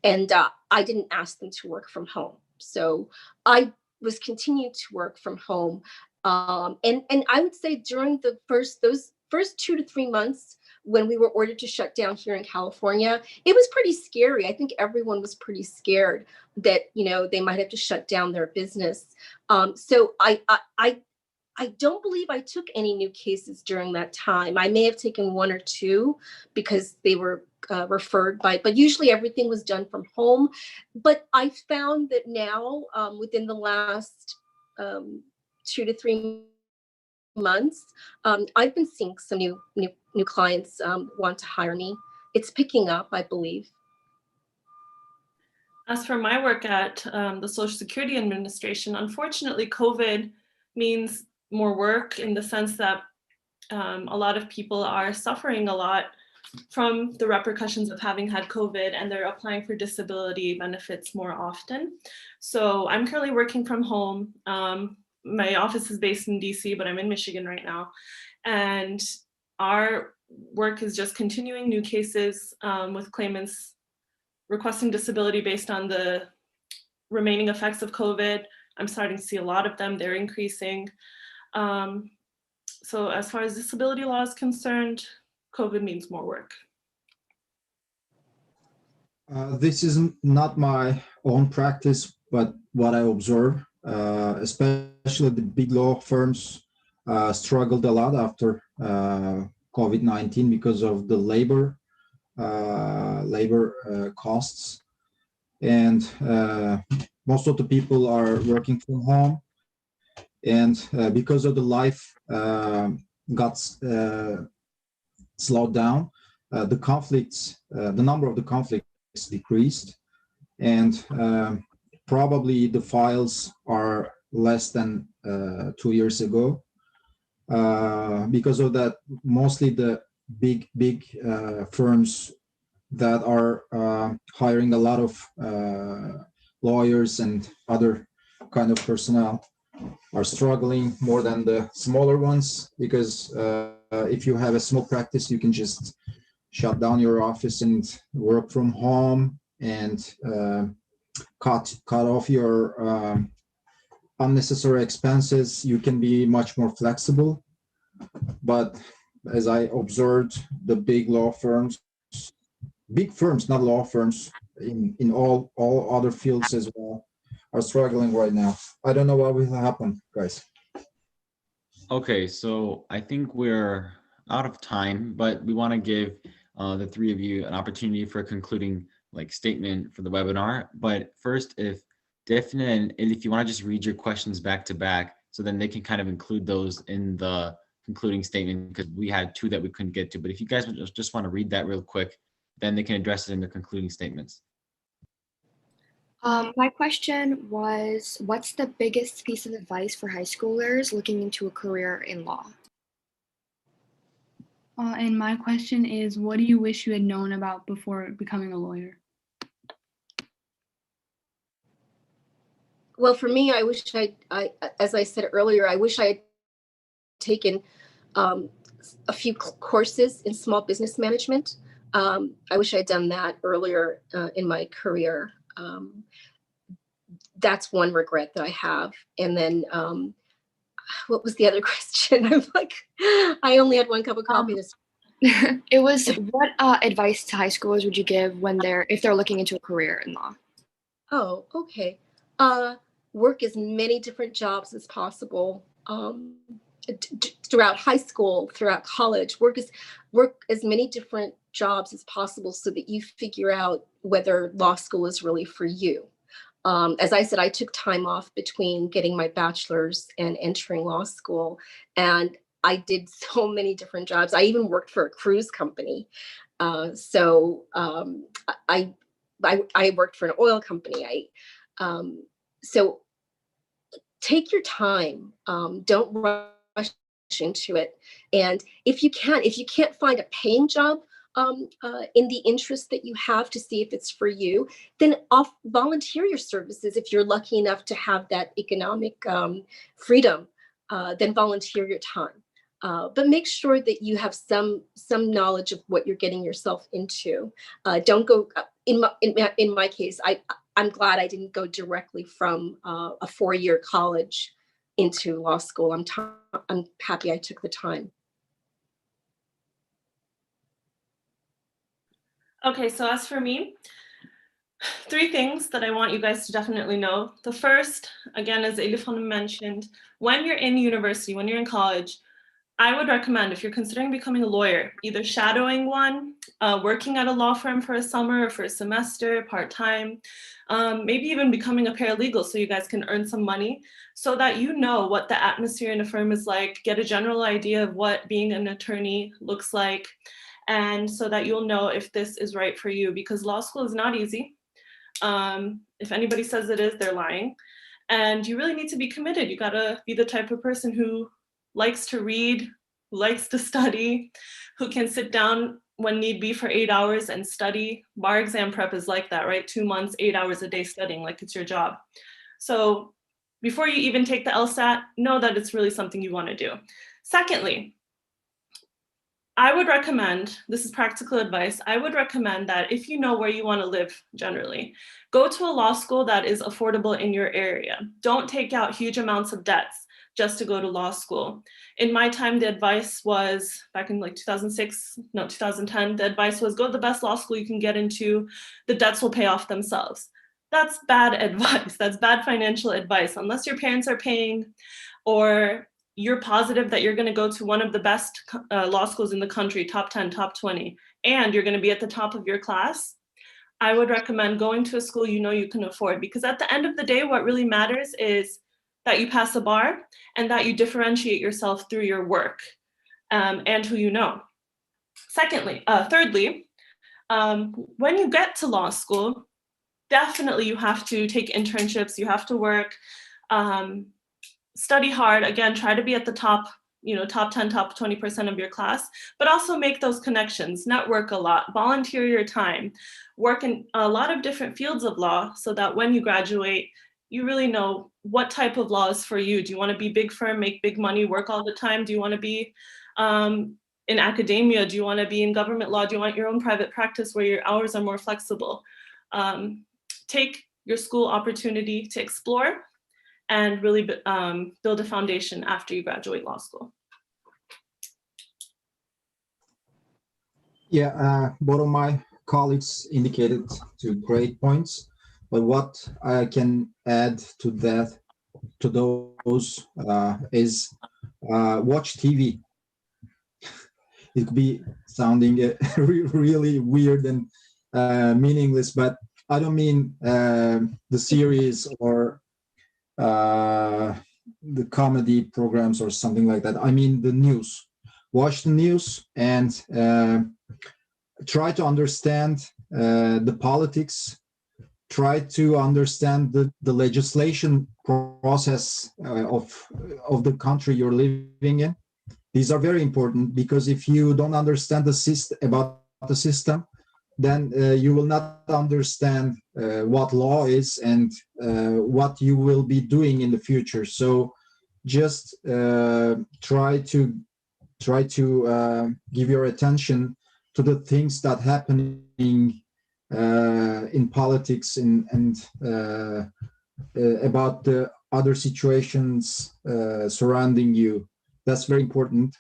and I didn't ask them to work from home. So I was continuing to work from home. And I would say during those first 2 to 3 months when we were ordered to shut down here in California, it was pretty scary. I think everyone was pretty scared that they might have to shut down their business. So I don't believe I took any new cases during that time. I may have taken 1 or 2 because they were referred by, but usually everything was done from home. But I found that now, within the last 2 to 3 months, I've been seeing some new clients want to hire me. It's picking up, I believe. As for my work at the Social Security Administration, unfortunately, COVID means more work in the sense that a lot of people are suffering a lot from the repercussions of having had COVID, and they're applying for disability benefits more often. So I'm currently working from home. My office is based in DC, but I'm in Michigan right now. And our work is just continuing new cases with claimants requesting disability based on the remaining effects of COVID. I'm starting to see a lot of them, they're increasing. So as far as disability law is concerned, COVID means more work. This is not my own practice, but what I observe, especially the big law firms, struggled a lot after COVID-19 because of the labor costs, and most of the people are working from home, and because of the life got slowed down, the conflicts, the number of the conflicts decreased, and probably the files are less than 2 years ago. Because of that, mostly the big firms that are hiring a lot of lawyers and other kind of personnel are struggling more than the smaller ones, because if you have a small practice, you can just shut down your office and work from home, and cut off your unnecessary expenses. You can be much more flexible. But as I observed, the big law firms, big firms, not law firms, in all other fields as well, are struggling right now. I don't know what will happen, guys. Okay, so I think we're out of time, but we want to give the three of you an opportunity for a concluding statement for the webinar. But first, if Daphne and if you want to just read your questions back to back, so then they can kind of include those in the concluding statement, because we had two that we couldn't get to. But if you guys just want to read that real quick, then they can address it in their concluding statements. My question was, what's the biggest piece of advice for high schoolers looking into a career in law? And my question is, what do you wish you had known about before becoming a lawyer? Well, for me, I wish as I said earlier, I wish I had taken a few courses in small business management. I wish I had done that earlier in my career. That's one regret that I have. And then what was the other question? I'm like, I only had one cup of coffee this. It was, what advice to high schoolers would you give if they're looking into a career in law? Oh, okay. Work as many different jobs as possible throughout high school, throughout college. Work as many different jobs as possible so that you figure out whether law school is really for you. As I said, I took time off between getting my bachelor's and entering law school, and I did so many different jobs. I even worked for a cruise company. I worked for an oil company. So take your time. Don't rush into it. And if you can't find a paying job in the interest that you have to see if it's for you, then volunteer your services. If you're lucky enough to have that economic freedom, then volunteer your time. But make sure that you have some knowledge of what you're getting yourself into. Don't go in my case. I'm glad I didn't go directly from a 4-year college into law school. I'm happy I took the time. Okay, so as for me, 3 things that I want you guys to definitely know. The first, again, as Elif mentioned, when you're in university, when you're in college, I would recommend, if you're considering becoming a lawyer, either shadowing one, working at a law firm for a summer or for a semester, part-time, maybe even becoming a paralegal so you guys can earn some money, so that you know what the atmosphere in a firm is like, get a general idea of what being an attorney looks like, and so that you'll know if this is right for you, because law school is not easy. If anybody says it is, they're lying. And you really need to be committed. You gotta be the type of person who likes to read, who likes to study, who can sit down when need be for 8 hours and study. Bar exam prep is like that, right? 2 months, 8 hours a day studying like it's your job. So before you even take the LSAT, know that it's really something you want to do. Secondly, I would recommend, this is practical advice, I would recommend that if you know where you want to live generally, go to a law school that is affordable in your area. Don't take out huge amounts of debts just to go to law school. In my time, the advice was, back in like 2010, the advice was go to the best law school you can get into, the debts will pay off themselves. that's bad advice. That's bad financial advice. Unless your parents are paying, or you're positive that you're going to go to one of the best law schools in the country, top 10, top 20, and you're going to be at the top of your class, I would recommend going to a school you know you can afford, because at the end of the day, what really matters is that you pass the bar and that you differentiate yourself through your work and who you know. Thirdly, when you get to law school, definitely you have to take internships, you have to work, study hard, again, try to be at the top, top 10, top 20% of your class, but also make those connections, network a lot, volunteer your time, work in a lot of different fields of law so that when you graduate, you really know what type of law is for you. Do you want to be big firm, make big money, work all the time? Do you want to be in academia? Do you want to be in government law? Do you want your own private practice where your hours are more flexible? Take your school opportunity to explore and really build a foundation after you graduate law school. Yeah, both of my colleagues indicated two great points, but what I can add to those is watch TV. It could be sounding really weird and meaningless, but I don't mean the series or the comedy programs or something like that. I mean the news. Watch the news and try to understand the politics. Try to understand the legislation process of the country you're living in. These are very important, because if you don't understand the system about the system, then you will not understand what law is and what you will be doing in the future. So just try to give your attention to the things that happening in politics and about the other situations surrounding you. That's very important.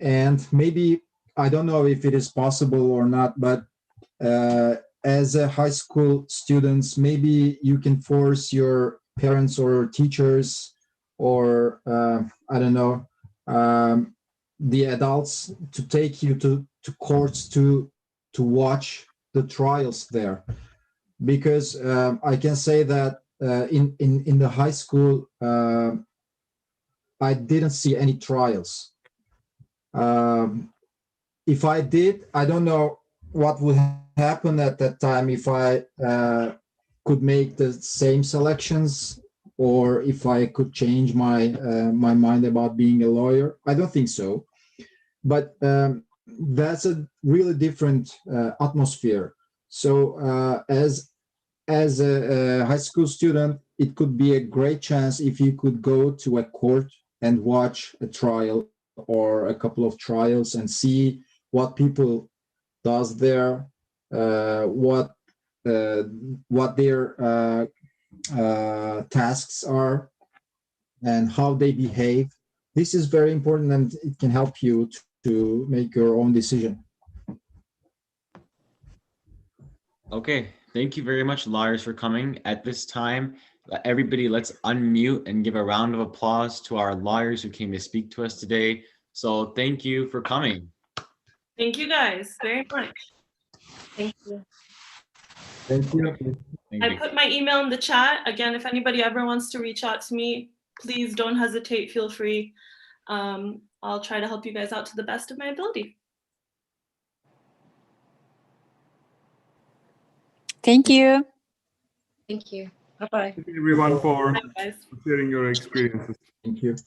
And maybe, I don't know if it is possible or not, but as a high school students, maybe you can force your parents or teachers or I don't know, the adults to take you to courts to watch the trials there, because I can say that in the high school I didn't see any trials. If I did, I don't know what would happen at that time, if I could make the same selections or if I could change my my mind about being a lawyer. I don't think so. But that's a really different atmosphere. So as a high school student, it could be a great chance if you could go to a court and watch a trial or a couple of trials and see what people does there, what their tasks are, and how they behave. This is very important, and it can help you to make your own decision. Okay, thank you very much, lawyers, for coming. At this time, everybody, let's unmute and give a round of applause to our lawyers who came to speak to us today. So thank you for coming. Thank you guys very much. Thank you. Thank you. Thank I you. put my email in the chat. Again, if anybody ever wants to reach out to me, please don't hesitate, feel free. I'll try to help you guys out to the best of my ability. Thank you. Thank you. Bye-bye. Thank you everyone for Bye, guys. sharing your experiences. Thank you.